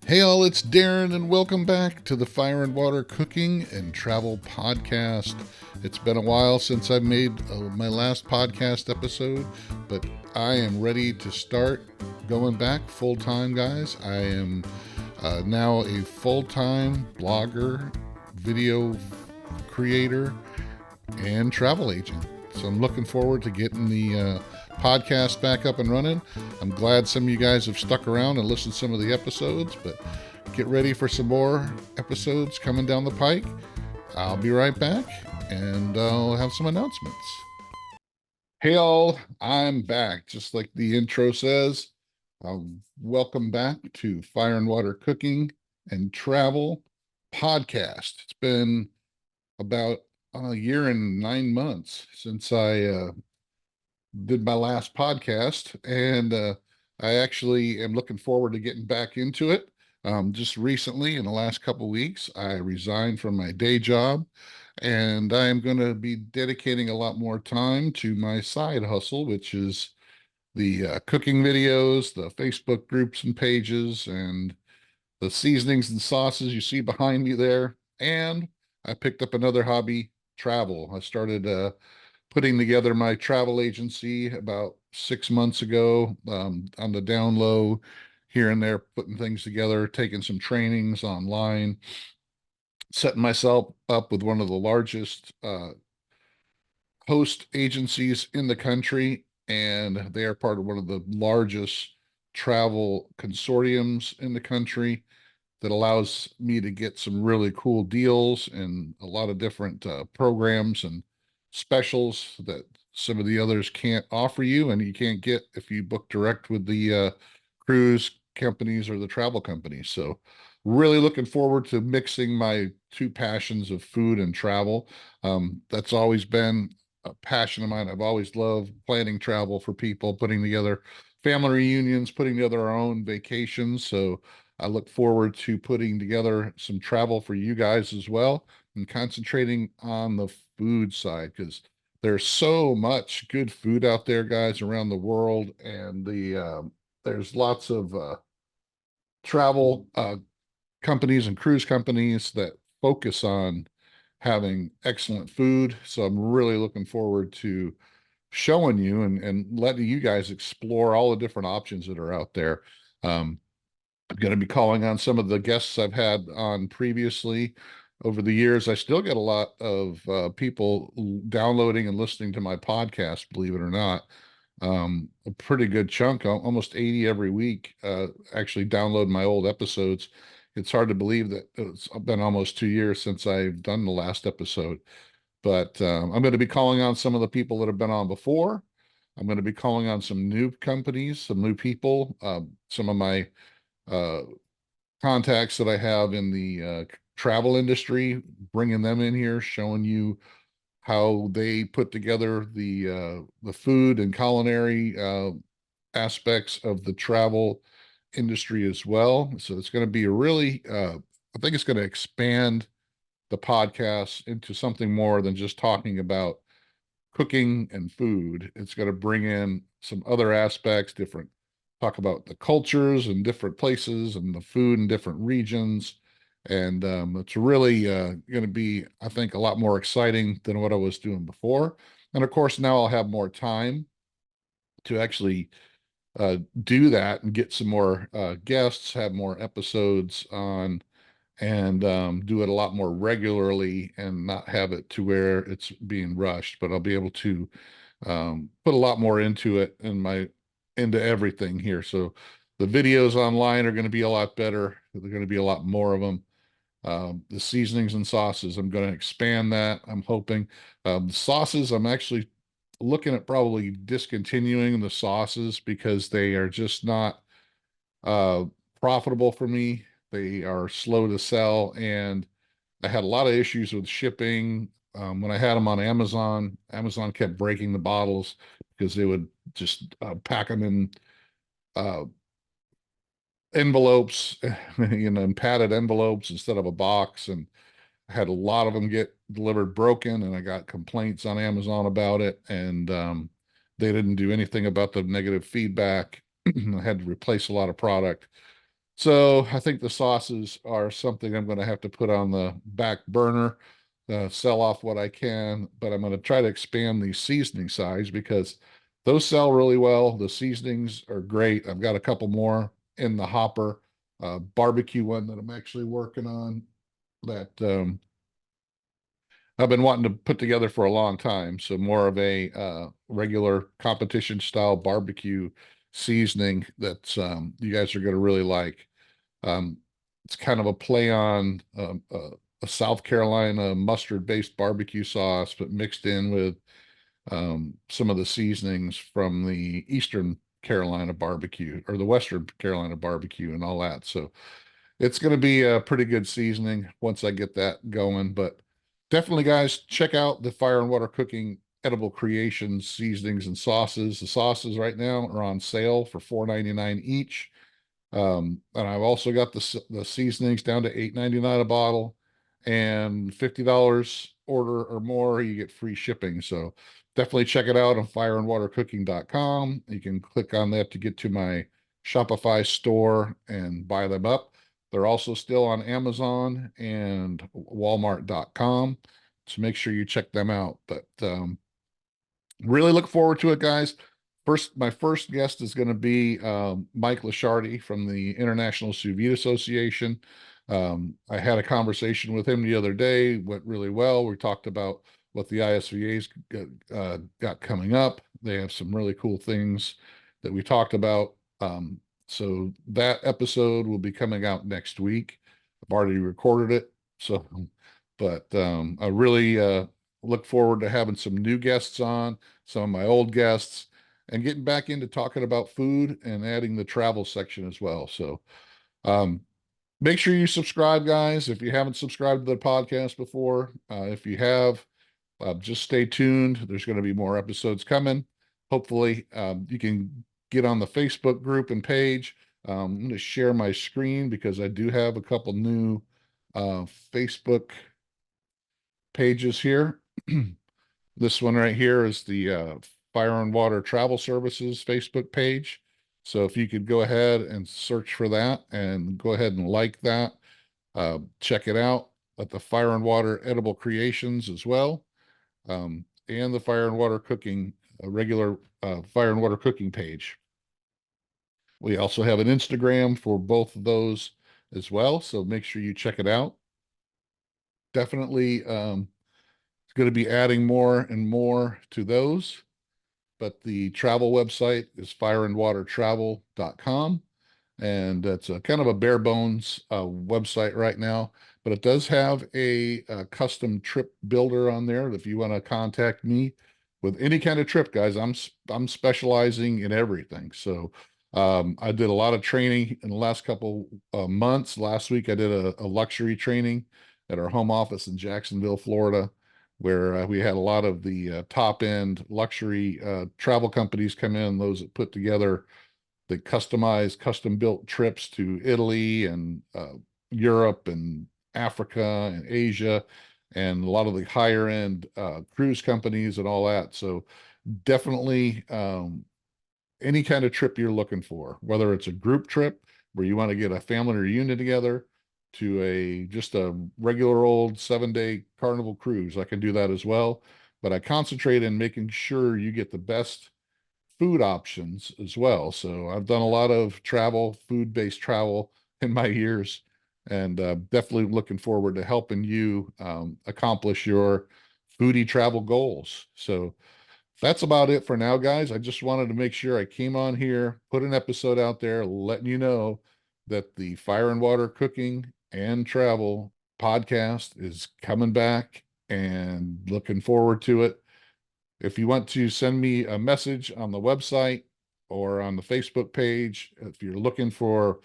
Hey all, it's Darren, and welcome back to the Fire and Water Cooking and Travel Podcast. It's been a while since I've made my last podcast episode, but I am ready to start going back full time, guys. I am now a full time blogger, video creator, and travel agent. So I'm looking forward to getting the podcast back up and running. I'm glad some of you guys have stuck around and listened to some of the episodes, but get ready for some more episodes coming down the pike. I'll be right back and I'll have some announcements. Hey, all, I'm back. Just like the intro says, welcome back to Fire and Water Cooking and Travel Podcast. It's been about a year and 9 months since I did my last podcast, and I actually am looking forward to getting back into it. Just recently, in the last couple of weeks, I resigned from my day job, and I am going to be dedicating a lot more time to my side hustle, which is the cooking videos, the Facebook groups and pages, and the seasonings and sauces you see behind me there. And I picked up another hobby, travel. I started putting together my travel agency about 6 months ago, on the down low, here and there, putting things together, taking some trainings online, setting myself up with one of the largest host agencies in the country. And they are part of one of the largest travel consortiums in the country that allows me to get some really cool deals and a lot of different programs and specials that some of the others can't offer you and you can't get if you book direct with the cruise companies or the travel companies. So really looking forward to mixing my two passions of food and travel. That's always been a passion of mine. I've always loved planning travel for people, putting together family reunions, putting together our own vacations. So I look forward to putting together some travel for you guys as well and concentrating on the food side because there's so much good food out there, guys, around the world, and there's lots of travel companies and cruise companies that focus on having excellent food. So I'm really looking forward to showing you and letting you guys explore all the different options that are out there. I'm going to be calling on some of the guests I've had on previously over the years. I still get a lot of people downloading and listening to my podcast, believe it or not. A pretty good chunk, almost 80 every week, actually download my old episodes. It's hard to believe that it's been almost 2 years since I've done the last episode. But I'm going to be calling on some of the people that have been on before. I'm going to be calling on some new companies, some new people, some of my uh, contacts that I have in the travel industry, bringing them in here, showing you how they put together the food and culinary aspects of the travel industry as well. So it's going to be a really, I think it's going to expand the podcast into something more than just talking about cooking and food. It's going to bring in some other aspects, different talk about the cultures and different places and the food in different regions. And it's really going to be, I think, a lot more exciting than what I was doing before. And of course, now I'll have more time to actually do that and get some more guests, have more episodes on, and do it a lot more regularly and not have it to where it's being rushed. But I'll be able to put a lot more into it and into everything here. So the videos online are going to be a lot better. They're going to be a lot more of them. The seasonings and sauces, I'm going to expand that. I'm hoping the sauces, I'm actually looking at probably discontinuing the sauces because they are just not uh, profitable for me. They are slow to sell, and I had a lot of issues with shipping. When I had them on Amazon, Amazon kept breaking the bottles because they would just pack them in uh, envelopes, in padded envelopes instead of a box. And I had a lot of them get delivered broken, and I got complaints on Amazon about it. And they didn't do anything about the negative feedback. I had to replace a lot of product. So I think the sauces are something I'm going to have to put on the back burner, sell off what I can, but I'm going to try to expand the seasoning size because those sell really well. The seasonings are great. I've got a couple more in the hopper, barbecue one that I'm actually working on that I've been wanting to put together for a long time. So more of a regular competition style barbecue seasoning that you guys are going to really like. Um, it's kind of a play on a South Carolina mustard-based barbecue sauce, but mixed in with some of the seasonings from the Eastern Carolina barbecue or the Western Carolina barbecue and all that. So it's going to be a pretty good seasoning once I get that going. But definitely, guys, check out the Fire and Water Cooking Edible Creations seasonings and sauces. The sauces right now are on sale for $4.99 each. And I've also got the seasonings down to $8.99 a bottle, and $50 order or more, you get free shipping. So definitely check it out on fireandwatercooking.com. You can click on that to get to my Shopify store and buy them up. They're also still on Amazon and Walmart.com. So make sure you check them out. But really look forward to it, guys. My first guest is going to be Mike Lashardi from the International Sous Vide Association. I had a conversation with him the other day, went really well. We talked about what the ISVA's got coming up. They have some really cool things that we talked about. So that episode will be coming out next week. I've already recorded it. So, but I really look forward to having some new guests on, some of my old guests, and getting back into talking about food and adding the travel section as well. So um, make sure you subscribe, guys, if you haven't subscribed to the podcast before. If you have, just stay tuned. There's going to be more episodes coming. Hopefully, you can get on the Facebook group and page. I'm going to share my screen because I do have a couple new Facebook pages here. This one right here is the Fire and Water Travel Services Facebook page. So if you could go ahead and search for that and go ahead and like that, check it out at the Fire and Water Edible Creations as well, and the Fire and Water Cooking, regular Fire and Water Cooking page. We also have an Instagram for both of those as well. So make sure you check it out. Definitely going to be adding more and more to those. But the travel website is fireandwatertravel.com. And it's a kind of a bare bones website right now, but it does have a custom trip builder on there. If you want to contact me with any kind of trip, guys, I'm specializing in everything. So I did a lot of training in the last couple months. Last week I did a luxury training at our home office in Jacksonville, Florida, where we had a lot of the top end luxury travel companies come in, those that put together the customized, custom built trips to Italy and Europe and Africa and Asia, and a lot of the higher end cruise companies and all that. So definitely any kind of trip you're looking for, whether it's a group trip where you want to get a family reunion together, to a just a regular old 7 day carnival cruise, I can do that as well. But I concentrate in making sure you get the best food options as well. So I've done a lot of travel, food-based travel in my years, and definitely looking forward to helping you accomplish your foodie travel goals. So that's about it for now, guys. I just wanted to make sure I came on here, put an episode out there, letting you know that the Fire and Water Cooking and Travel podcast is coming back and looking forward to it. If you want to send me a message on the website or on the Facebook page, if you're looking for,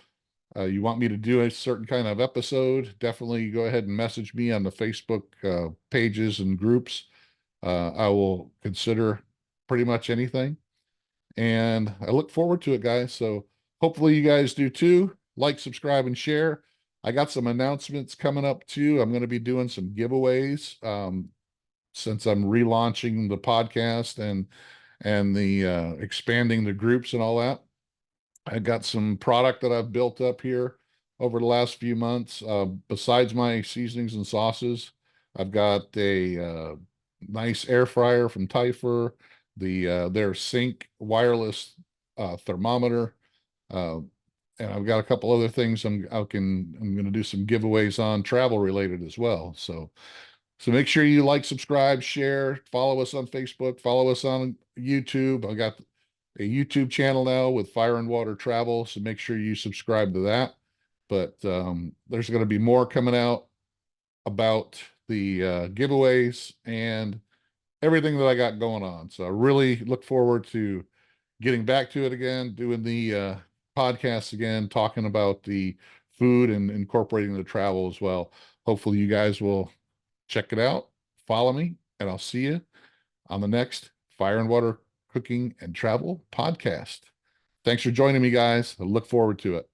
you want me to do a certain kind of episode, definitely go ahead and message me on the Facebook pages and groups. I will consider pretty much anything. And I look forward to it, guys. So hopefully you guys do too. Like, subscribe, and share. I got some announcements coming up too. I'm going to be doing some giveaways. Since I'm relaunching the podcast and the expanding the groups and all that. I got some product that I've built up here over the last few months. Besides my seasonings and sauces, I've got a nice air fryer from Typher, their Sync wireless thermometer, uh, and I've got a couple other things I'm going to do some giveaways on travel related as well. So make sure you like, subscribe, share, follow us on Facebook, follow us on YouTube. I got a YouTube channel now with Fire and Water Travel, so make sure you subscribe to that. But there's going to be more coming out about the giveaways and everything that I got going on. So I really look forward to getting back to it again, doing the podcast again, talking about the food and incorporating the travel as well. Hopefully, you guys will check it out, follow me, and I'll see you on the next Fire and Water Cooking and Travel podcast. Thanks for joining me, guys. I look forward to it.